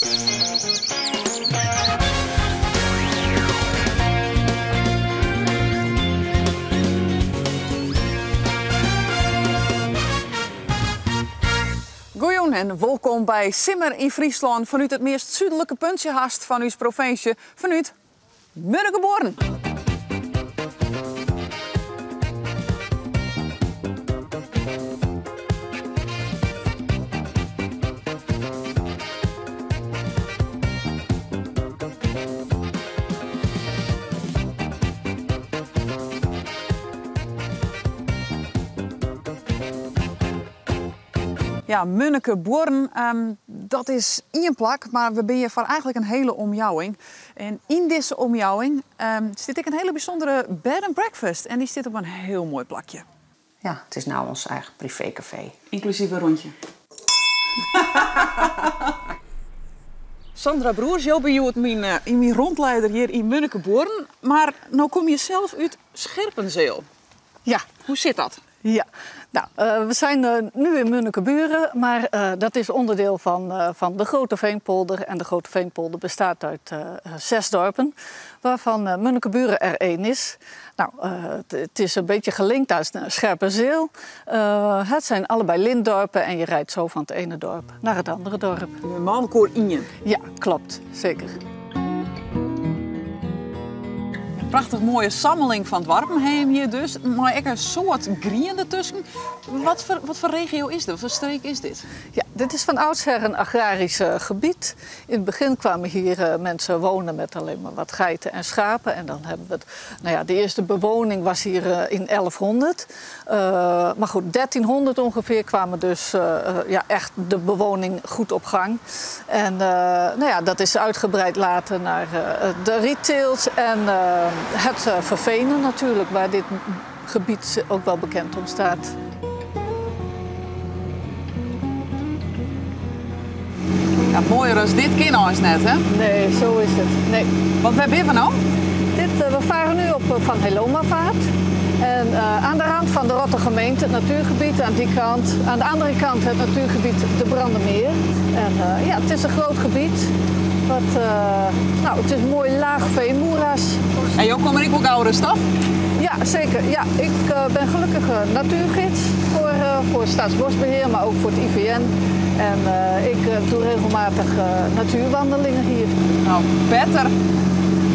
Goeien en welkom bij Simmer in Friesland vanuit het meest zuidelijke puntje haast van uw provincie, vanuit Munnekeborn. Ja, Munnekeborn, dat is één plak, maar we ben hier voor eigenlijk een hele omjouwing. En in deze omjouwing zit ik een hele bijzondere bed and breakfast. En die zit op een heel mooi plakje. Ja, het is nou ons eigen privécafé. Inclusief een rondje. Sandra Broers, jou ben je mijn rondleider hier in Munnekeborn. Maar nou kom je zelf uit Scherpenzeel. Ja. Hoe zit dat? Ja, nou, we zijn nu in Munnekeburen, maar dat is onderdeel van de Grote Veenpolder. En de Grote Veenpolder bestaat uit 6 dorpen, waarvan Munnekeburen er 1 is. Nou, het is een beetje gelinkt aan Scherpenzeel. Het zijn allebei lintdorpen en je rijdt zo van het ene dorp naar het andere dorp. Een mankoor in je. Ja, klopt, zeker. Prachtig mooie sammeling van het Warpenheem hier dus. Maar ook een soort grien ertussen. Wat voor regio is dit? Wat voor streek is dit? Ja, dit is van oudsher een agrarisch gebied. In het begin kwamen hier mensen wonen met alleen maar wat geiten en schapen. En dan hebben we het... Nou ja, de eerste bewoning was hier in 1100. Maar goed, 1300 ongeveer kwamen dus ja, echt de bewoning goed op gang. En nou ja, dat is uitgebreid later naar de retails en... het vervenen natuurlijk, waar dit gebied ook wel bekend om staat. Ja, mooier als dit kennen ons net, hè? Nee, zo is het. Nee. Want waar ben je van nou? We varen nu op Van Helomavaart. En aan de rand van de Rottergemeente, het natuurgebied, aan die kant. Aan de andere kant het natuurgebied de Brandermeer. En ja, het is een groot gebied. Nou, het is een mooi laag veenmoeras. En jou kom ik ook ouders, toch? Ja, zeker. Ja, ik ben gelukkig natuurgids voor Staatsbosbeheer, maar ook voor het IVN. En ik doe regelmatig natuurwandelingen hier. Nou, beter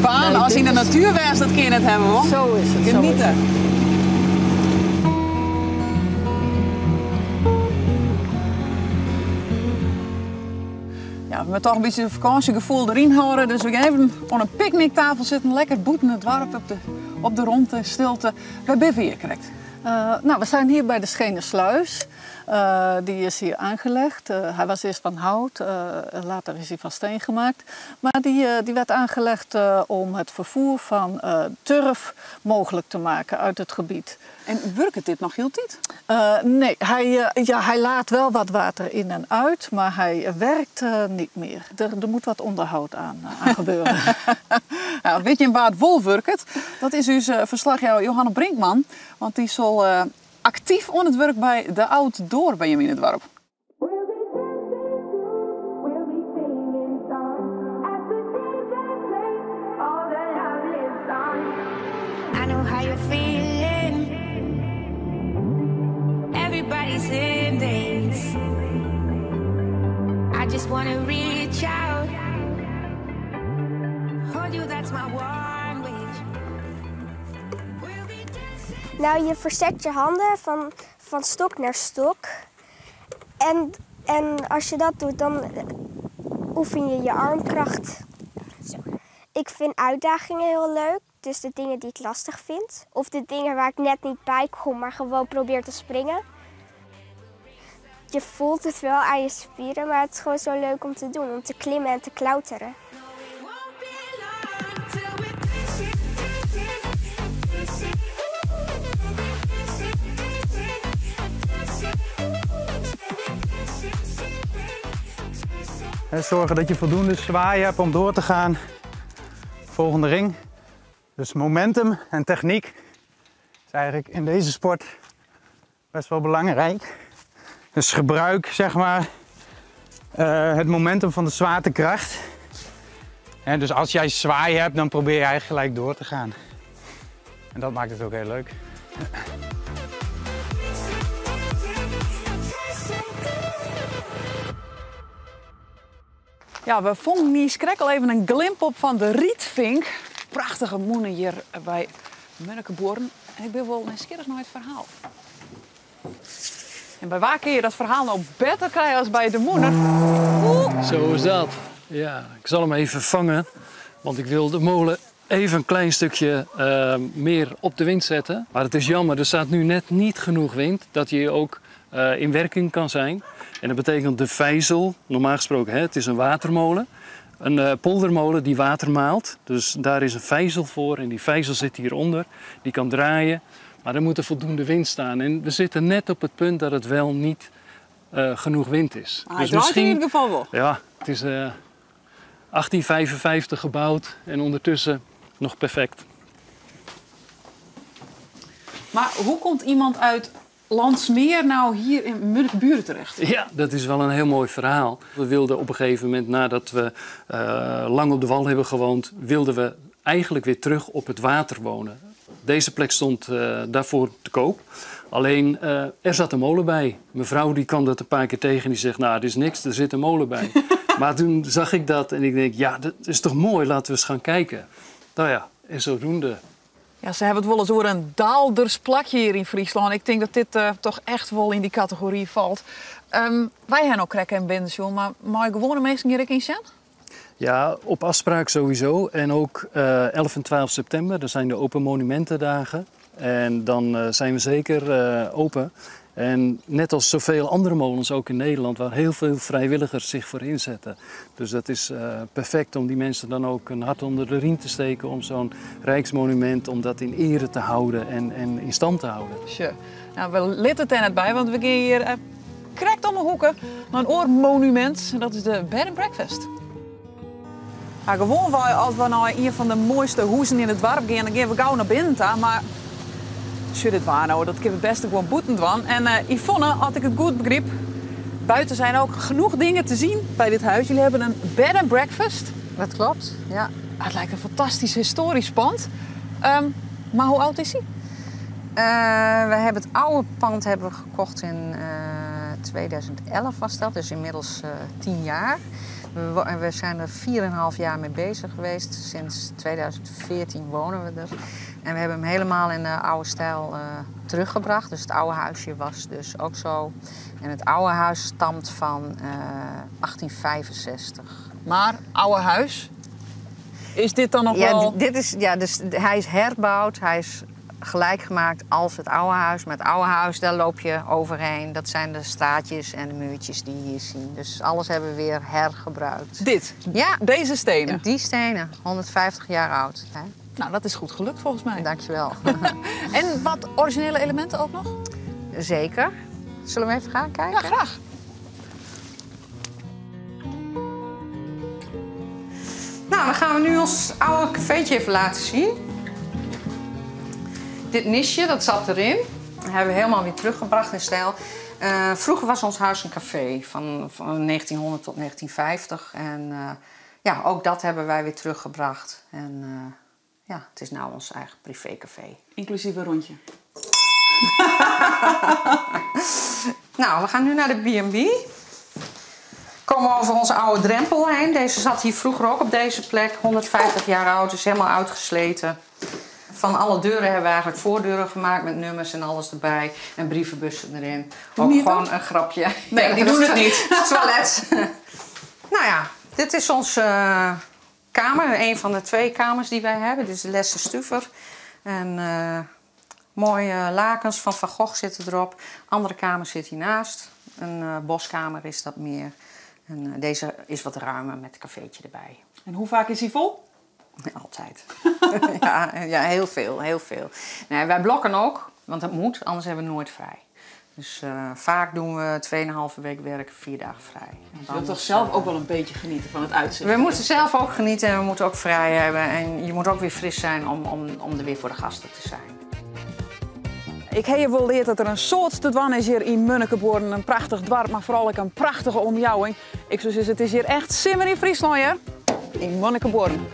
baan als in de natuur was, dat kun je net hebben, hoor. Zo is het. Genieten. Ja, we hebben toch een beetje een vakantiegevoel erin houden. Dus we gaan even aan een picknicktafel zitten, lekker boeten het dorp op de ronde, stilte. Waar ben je hier correct? Nou, we zijn hier bij de Schenersluis. Die is hier aangelegd. Hij was eerst van hout, later is hij van steen gemaakt. Maar die werd aangelegd om het vervoer van turf mogelijk te maken uit het gebied. En werkt dit nog heel tijd? Nee, hij laat wel wat water in en uit, maar hij werkt niet meer. Er moet wat onderhoud aan gebeuren. Nou, weet je waar het wol werkt? Dat is uw verslaggever Johanne Brinkman. Want die zal actief aan het werk bij de Outdoor bij hem in het dorp. I know how you're feeling. Everybody's in this. I just wanna reach out. Hold you, that's my one wish. We'll be dancing. Nou, je verzet je handen van stok naar stok. En als je dat doet, dan oefen je je armkracht. Ik vind uitdagingen heel leuk. Dus de dingen die ik lastig vind. Of de dingen waar ik net niet bij kom, maar gewoon probeer te springen. Je voelt het wel aan je spieren, maar het is gewoon zo leuk om te doen. Om te klimmen en te klauteren. En zorgen dat je voldoende zwaai hebt om door te gaan. Volgende ring. Dus momentum en techniek is eigenlijk in deze sport best wel belangrijk. Dus gebruik zeg maar het momentum van de zwaartekracht. En dus als jij zwaai hebt, dan probeer je eigenlijk gelijk door te gaan. En dat maakt het ook heel leuk. Ja, we vonden hier skrek al even een glimp op van de Rietvink. Prachtige moenen hier bij Munnekeborn. En ik ben wel nieuwsgierig naar het verhaal. En bij waar kun je dat verhaal nou beter krijgen als bij de moeder? Zo is dat. Ja, ik zal hem even vangen, want ik wil de molen even een klein stukje meer op de wind zetten. Maar het is jammer, er staat nu net niet genoeg wind dat je ook in werking kan zijn. En dat betekent de vijzel, normaal gesproken, het is een watermolen. Een poldermolen die water maalt. Dus daar is een vijzel voor en die vijzel zit hieronder. Die kan draaien, maar er moet er voldoende wind staan. En we zitten net op het punt dat het wel niet genoeg wind is. Hij draait in ieder geval wel. Ja, het is 1855 gebouwd en ondertussen nog perfect. Maar hoe komt iemand uit Landsmeer nou hier in Munnekeburen terecht? Ja, dat is wel een heel mooi verhaal. We wilden op een gegeven moment, nadat we lang op de wal hebben gewoond, wilden we eigenlijk weer terug op het water wonen. Deze plek stond daarvoor te koop. Alleen, er zat een molen bij. Mevrouw die kwam dat een paar keer tegen en die zegt, nou, er is niks, er zit een molen bij. Maar toen zag ik dat en ik denk, ja, dat is toch mooi, laten we eens gaan kijken. Nou ja, en zodoende. Ja, ze hebben het wel eens over een Daaldersplakje hier in Friesland. Ik denk dat dit toch echt wel in die categorie valt. Wij hebben ook krek en bende, maar mag je gewone mensen hier ook in zijn? Ja, op afspraak sowieso. En ook 11 en 12 september, dat zijn de Open Monumentendagen. En dan zijn we zeker open. En net als zoveel andere molens, ook in Nederland, waar heel veel vrijwilligers zich voor inzetten. Dus dat is perfect om die mensen dan ook een hart onder de riem te steken om zo'n rijksmonument, om dat in ere te houden en in stand te houden. Sure. Nou, we litten het er net bij, want we gaan hier krekt om de hoeken naar een oormonument. En dat is de Bed and Breakfast. Ja, gewoon als we naar een van de mooiste huizen in het dorp gaan, dan gaan we gauw naar binnen. Maar als je dit waar nou, dat kunnen we best gewoon boeten doen. En Yvonne, als ik het goed begreep, buiten zijn ook genoeg dingen te zien bij dit huis. Jullie hebben een Bed and Breakfast. Dat klopt, ja. Het lijkt een fantastisch historisch pand. Maar hoe oud is hij? We hebben het oude pand hebben we gekocht in 2011 was dat, dus inmiddels 10 jaar. We zijn er 4,5 jaar mee bezig geweest. Sinds 2014 wonen we er. En we hebben hem helemaal in de oude stijl teruggebracht. Dus het oude huisje was dus ook zo. En het oude huis stamt van 1865. Maar oude huis, is dit dan nog wel... Dus hij is herbouwd. Hij is gelijk gemaakt als het oude huis. Maar het oude huis, daar loop je overheen. Dat zijn de straatjes en de muurtjes die je hier ziet. Dus alles hebben we weer hergebruikt. Dit? Ja. Deze stenen? Die stenen, 150 jaar oud. Hè? Nou, dat is goed gelukt volgens mij. Dankjewel. En wat originele elementen ook nog? Zeker. Zullen we even gaan kijken? Ja, graag. Nou, dan gaan we nu ons oude cafeetje even laten zien. Dit nisje, dat zat erin. Dat hebben we helemaal weer teruggebracht in stijl. Vroeger was ons huis een café van 1900 tot 1950. En ja, ook dat hebben wij weer teruggebracht. En ja, het is nou ons eigen privécafé. Inclusief een rondje. Nou, we gaan nu naar de B&B. Komen we over onze oude drempel heen. Deze zat hier vroeger ook op deze plek. 150 jaar oud, is helemaal uitgesleten. Van alle deuren hebben we eigenlijk voordeuren gemaakt met nummers en alles erbij. En brievenbussen erin. Ook gewoon een grapje. Nee, die doen het niet. Het toilet. Nou ja, dit is onze kamer. Een van de 2 kamers die wij hebben. Dit is de Lesse Stuver. En mooie lakens van Van Gogh zitten erop. Andere kamer zit hiernaast. Een boskamer is dat meer. En deze is wat ruimer met een cafeetje erbij. En hoe vaak is hij vol? Altijd. ja, heel veel, heel veel. Nee, wij blokken ook, want dat moet, anders hebben we nooit vrij. Dus vaak doen we 2,5 week werken, 4 dagen vrij. Je wilt toch zelf ook wel een beetje genieten van het uitzicht? We moeten zelf ook genieten en we moeten ook vrij hebben. En je moet ook weer fris zijn om er weer voor de gasten te zijn. Ik heb je wel geleerd dat er een soort te dwan is hier in Munnekeborn. Een prachtig dorp, maar vooral ook een prachtige omjouwing. Ik zou zeggen, het is hier echt simmer in Friesland, hè? In Monnikenborn.